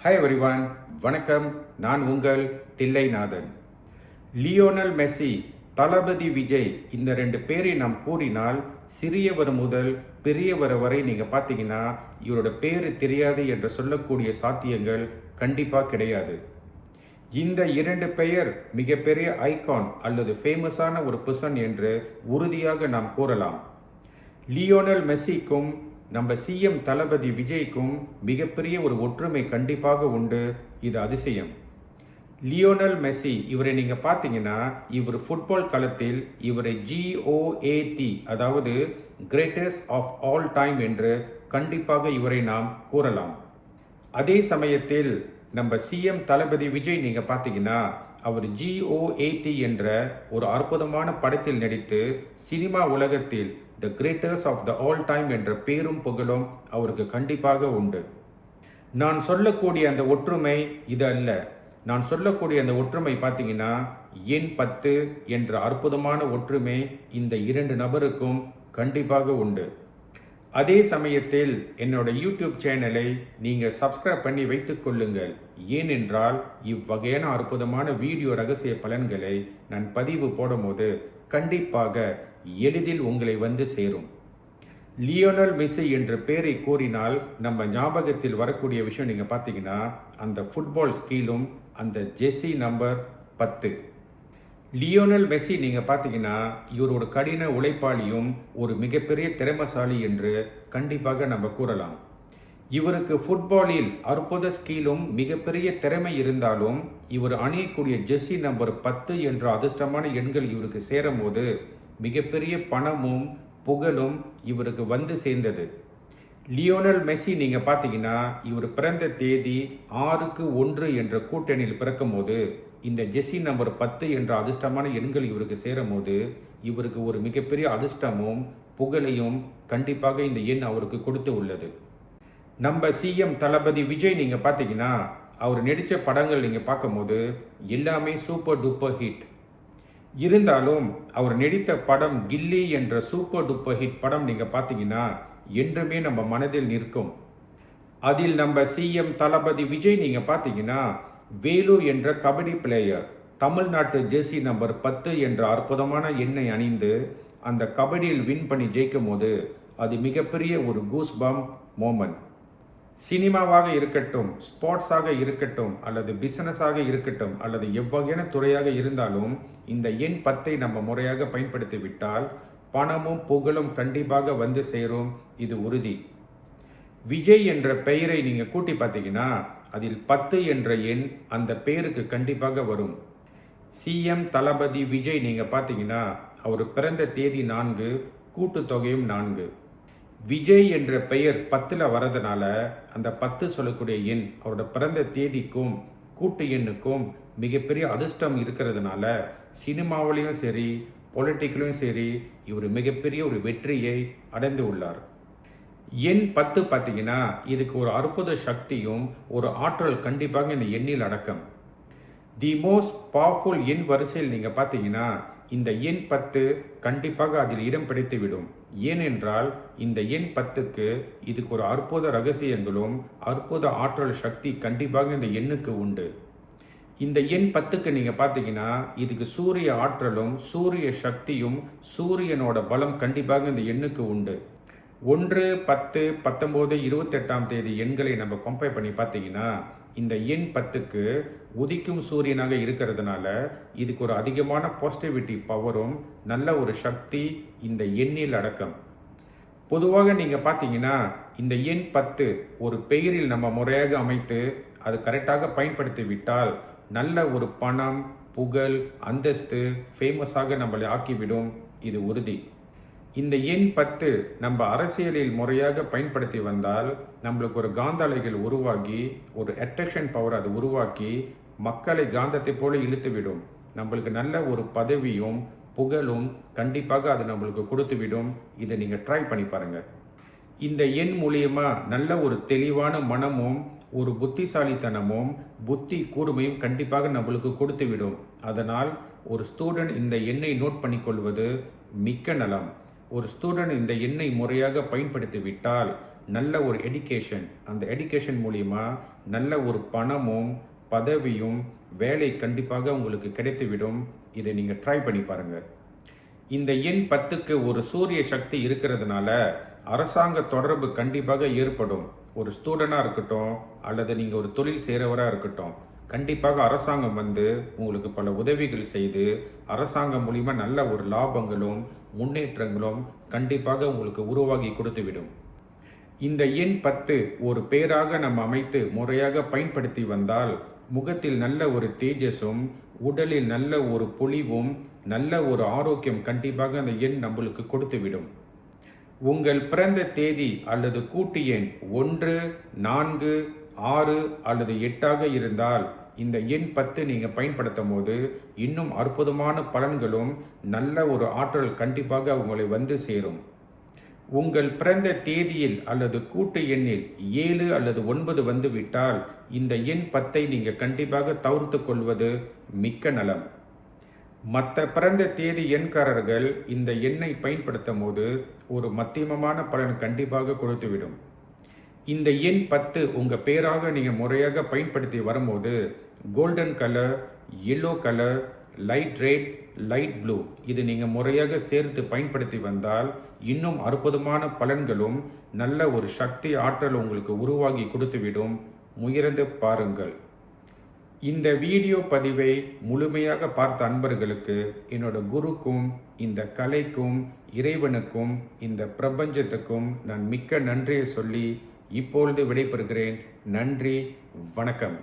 Hi everyone, வணக்கம். நான் உங்கள் தில்லைநாதன். லியோனல் மெஸ்ஸி, தளபதி விஜய், இந்த ரெண்டு பேரை நாம் கூறினால் சிறியவர் முதல் பெரியவர் வரை நீங்கள் பார்த்தீங்கன்னா இவரோட பேர் தெரியாது என்று சொல்லக்கூடிய சாத்தியங்கள் கண்டிப்பாக கிடையாது. இந்த இரண்டு பெயர் மிகப்பெரிய ஐகான் அல்லது ஃபேமஸான ஒரு பர்சன் என்று உறுதியாக நாம் கூறலாம். லியோனல் மெஸ்ஸிக்கும் நம்ம சிஎம் தளபதி விஜய்க்கும் மிகப்பெரிய ஒரு ஒற்றுமை கண்டிப்பாக உண்டு. இது அதிசயம். லியோனல் மெஸ்ஸி இவரை நீங்கள் பார்த்தீங்கன்னா இவர் ஃபுட்பால் களத்தில் இவரை GOAT, அதாவது கிரேட்டஸ்ட் ஆஃப் ஆல் டைம் என்று கண்டிப்பாக இவரை நாம் கூறலாம். அதே சமயத்தில் நம்ம சிஎம் தளபதி விஜய் நீங்கள் பார்த்தீங்கன்னா அவர் GOAT என்ற ஒரு அற்புதமான படத்தில் நடித்து சினிமா உலகத்தில் the greatest of the all time என்ற பேரும் புகழும் அவருக்கு கண்டிப்பாக உண்டு. நான் சொல்லக்கூடிய அந்த ஒற்றுமை இது அல்ல. நான் சொல்லக்கூடிய அந்த ஒற்றுமை பார்த்தீங்கன்னா எண் 10 என்ற அற்புதமான ஒற்றுமை இந்த இரண்டு நபருக்கும் கண்டிப்பாக உண்டு. அதே சமயத்தில் என்னோட யூடியூப் சேனலை நீங்கள் சப்ஸ்கிரைப் பண்ணி வைத்துக் கொள்ளுங்கள். ஏனென்றால் இவ்வகையான அற்புதமான வீடியோ ரகசிய பலன்களை நான் பதிவு போடும்போது கண்டிப்பாக எளிதில் உங்களை வந்து சேரும். லியோனல் மெஸ்ஸி என்ற பெயரை கூறினால் நம்ம ஞாபகத்தில் வரக்கூடிய விஷயம் நீங்கள் பார்த்தீங்கன்னா அந்த ஃபுட்பால் ஸ்கிலும் அந்த ஜெர்சி நம்பர் 10. லியோனல் மெஸ்ஸி நீங்கள் பார்த்தீங்கன்னா இவரோட கடின உழைப்பாளியும் ஒரு மிகப்பெரிய திறமைசாலி என்று கண்டிப்பாக நம்ம கூறலாம். இவருக்கு ஃபுட்பாலில் அற்புத ஸ்கிலும் மிகப்பெரிய திறமை இருந்தாலும் இவர் அணியக்கூடிய ஜெர்சி நம்பர் 10 என்ற அதிர்ஷ்டமான எண்கள் இவருக்கு சேரும் போது மிகப்பெரிய பணமும் புகழும் இவருக்கு வந்து சேர்ந்தது. லியோனல் மெஸ்ஸி நீங்கள் பார்த்தீங்கன்னா இவர் பிறந்த தேதி 6/1 என்ற கூட்டணியில் பிறக்கும் போது இந்த ஜெர்சி நம்பர் 10 என்ற அதிர்ஷ்டமான எண்கள் இவருக்கு சேரும் போது இவருக்கு ஒரு மிகப்பெரிய அதிர்ஷ்டமும் புகழையும் கண்டிப்பாக இந்த எண் அவருக்கு கொடுத்து உள்ளது. நம்ம சிஎம் தளபதி விஜய் நீங்கள் பார்த்தீங்கன்னா அவர் நடித்த படங்கள் நீங்கள் பார்க்கும்போது எல்லாமே சூப்பர் டூப்பர் ஹிட். இருந்தாலும் அவர் நடித்த படம் கில்லி என்ற சூப்பர் டூப்பர் ஹிட் படம் நீங்கள் பார்த்தீங்கன்னா என்றுமே நம்ம மனதில் நிற்கும். அதில் நம்ம சிஎம் தளபதி விஜய் நீங்கள் பார்த்தீங்கன்னா வேலு என்ற கபடி பிளேயர் தமிழ்நாட்டு ஜெர்சி நம்பர் 10 என்ற அற்புதமான எண்ணை அணிந்து அந்த கபடியில் வின் பண்ணி ஜெயிக்கும் போது அது மிகப்பெரிய ஒரு கூஸ்பம் மோமெண்ட். சினிமாவாக இருக்கட்டும், ஸ்போர்ட்ஸாக இருக்கட்டும், அல்லது பிசினஸாக இருக்கட்டும், அல்லது எவ்வகையான துறையாக இருந்தாலும் இந்த எண் 10 நம்ம முறையாக பயன்படுத்தி விட்டால் பணமும் புகழும் கண்டிப்பாக வந்து சேரும். இது உறுதி. விஜய் என்ற பெயரை நீங்கள் கூட்டி பார்த்தீங்கன்னா அதில் 10 என்ற எண் அந்த பெயருக்கு கண்டிப்பாக வரும். சிஎம் தளபதி விஜய் நீங்கள் பார்த்தீங்கன்னா அவர் பிறந்த தேதி 4, கூட்டுத்தொகையும் 4. விஜய் என்ற பெயர் 10 வரதுனால அந்த 10 சொல்லக்கூடிய எண் அவரோட பிறந்த தேதிக்கும் கூட்டு எண்ணுக்கும் மிகப்பெரிய அதிர்ஷ்டம் இருக்கிறதுனால சினிமாவிலையும் சரி பொலிட்டிக்கலையும் சரி இவர் மிகப்பெரிய ஒரு வெற்றியை அடைந்து உள்ளார். எண் 10 பார்த்தீங்கன்னா இதுக்கு ஒரு அற்புத சக்தியும் ஒரு ஆற்றல் கண்டிப்பாக இந்த எண்ணில் அடக்கம். தி மோஸ்ட் பவர்ஃபுல் எண் வரிசையில் நீங்கள் பார்த்தீங்கன்னா இந்த எண் 10 கண்டிப்பாக அதில் இடம் பிடித்து விடும். ஏனென்றால் இந்த எண் 10க்கு இதுக்கு ஒரு அற்புத ரகசியங்களும் அற்புத ஆற்றல் சக்தி கண்டிப்பாக இந்த எண்ணுக்கு உண்டு. இந்த எண் 10க்கு நீங்கள் பார்த்தீங்கன்னா இதுக்கு சூரிய ஆற்றலும் சூரிய சக்தியும் சூரியனோட பலம் கண்டிப்பாக இந்த எண்ணுக்கு உண்டு. 1, 10, 19, 28ஆம் தேதி எண்களை நம்ம கம்பேர் பண்ணி பார்த்தீங்கன்னா இந்த எண் 10க்கு உதிக்கும் சூரியனாக இருக்கிறதுனால இதுக்கு ஒரு அதிகமான பாசிட்டிவிட்டி பவரும் நல்ல ஒரு சக்தி இந்த எண்ணில் அடக்கம். பொதுவாக நீங்கள் பார்த்தீங்கன்னா இந்த எண் 10 ஒரு பெயரில் நம்ம முறையாக அமைத்து அது கரெக்டாக பயன்படுத்தி விட்டால் நல்ல ஒரு பணம், புகழ், அந்தஸ்து, ஃபேமஸாக நம்மளை ஆக்கிவிடும். இது உறுதி. இந்த எண் 10 நம்ம அரசியலில் முறையாக பயன்படுத்தி வந்தால் நம்மளுக்கு ஒரு காந்த அலைகள் உருவாகி ஒரு அட்ராக்ஷன் பவர் அது உருவாக்கி மக்களை காந்தத்தை போல இழுத்துவிடும். நம்மளுக்கு நல்ல ஒரு பதவியும் புகழும் கண்டிப்பாக அது நம்மளுக்கு கொடுத்துவிடும். இதை நீங்கள் ட்ரை பண்ணி பாருங்கள். இந்த எண் மூலியமா நல்ல ஒரு தெளிவான மனமும் ஒரு புத்திசாலித்தனமும் புத்தி கூர்மையும் கண்டிப்பாக நம்மளுக்கு கொடுத்துவிடும். அதனால் ஒரு ஸ்டூடெண்ட் இந்த எண்ணை நோட் பண்ணிக்கொள்வது மிக்க நலம். ஒரு ஸ்டூடெண்ட் இந்த எண்ணை முறையாக பயன்படுத்தி விட்டால் நல்ல ஒரு எடுகேஷன், அந்த எடுகேஷன் மூலிமா நல்ல ஒரு பணமும் பதவியும் வேலை கண்டிப்பாக உங்களுக்கு கிடைத்துவிடும். இதை நீங்கள் ட்ரை பண்ணி பாருங்கள். இந்த எண் 10க்கு ஒரு சூரிய சக்தி இருக்கிறதுனால அரசாங்க தொடர்பு கண்டிப்பாக ஏற்படும். ஒரு ஸ்டூடெண்டாக இருக்கட்டும் அல்லது நீங்கள் ஒரு தொழில் செய்கிறவராக இருக்கட்டும், கண்டிப்பாக அரசாங்கம் உங்களுக்கு பல உதவிகள் செய்து அரசாங்கம் மூலிமா நல்ல ஒரு லாபங்களும் முன்னேற்றங்களும் கண்டிப்பாக உங்களுக்கு உருவாகி கொடுத்துவிடும். இந்த எண் 10 ஒரு பேராக நம்ம அமைத்து முறையாக பயன்படுத்தி வந்தால் முகத்தில் நல்ல ஒரு தேஜஸும் உடலில் நல்ல ஒரு பொலிவும் நல்ல ஒரு ஆரோக்கியம் கண்டிப்பாக அந்த எண் நம்மளுக்கு கொடுத்துவிடும். உங்கள் பிறந்த தேதி அல்லது கூட்டு எண் 1, 4, 6 அல்லது 8 இருந்தால் இந்த எண் 10 நீங்கள் பயன்படுத்தும் போது இன்னும் அற்புதமான பலன்களும் நல்ல ஒரு ஆற்றல் கண்டிப்பாக உங்களை சேரும். உங்கள் பிறந்த தேதியில் அல்லது கூட்டு எண்ணில் 7 அல்லது 9 விட்டால் இந்த எண் 10ஐ நீங்கள் கண்டிப்பாக தவிர்த்து கொள்வது மிக்க நலம். மற்ற பிறந்த தேதி எண்காரர்கள் இந்த எண்ணை பயன்படுத்தும் போது ஒரு மத்தியமமான பலன் கண்டிப்பாக கொடுத்துவிடும். இந்த எண் 10 உங்கள் பேராக நீங்கள் முறையாக பயன்படுத்தி வரும்போது golden colour, yellow colour, light red, light blue இது நீங்கள் முறையாக சேர்த்து பயன்படுத்தி வந்தால் இன்னும் அற்புதமான பலன்களும் நல்ல ஒரு சக்தி ஆற்றல் உங்களுக்கு உருவாகி கொடுத்துவிடும். முயன்று பாருங்கள். இந்த வீடியோ பதிவை முழுமையாக பார்த்த அன்பர்களுக்கு என்னோட குருக்கும் இந்த கலைக்கும் இறைவனுக்கும் இந்த பிரபஞ்சத்துக்கும் நான் மிக்க நன்றியை சொல்லி இப்பொழுது விடைபெறுகிறேன். நன்றி, வணக்கம்.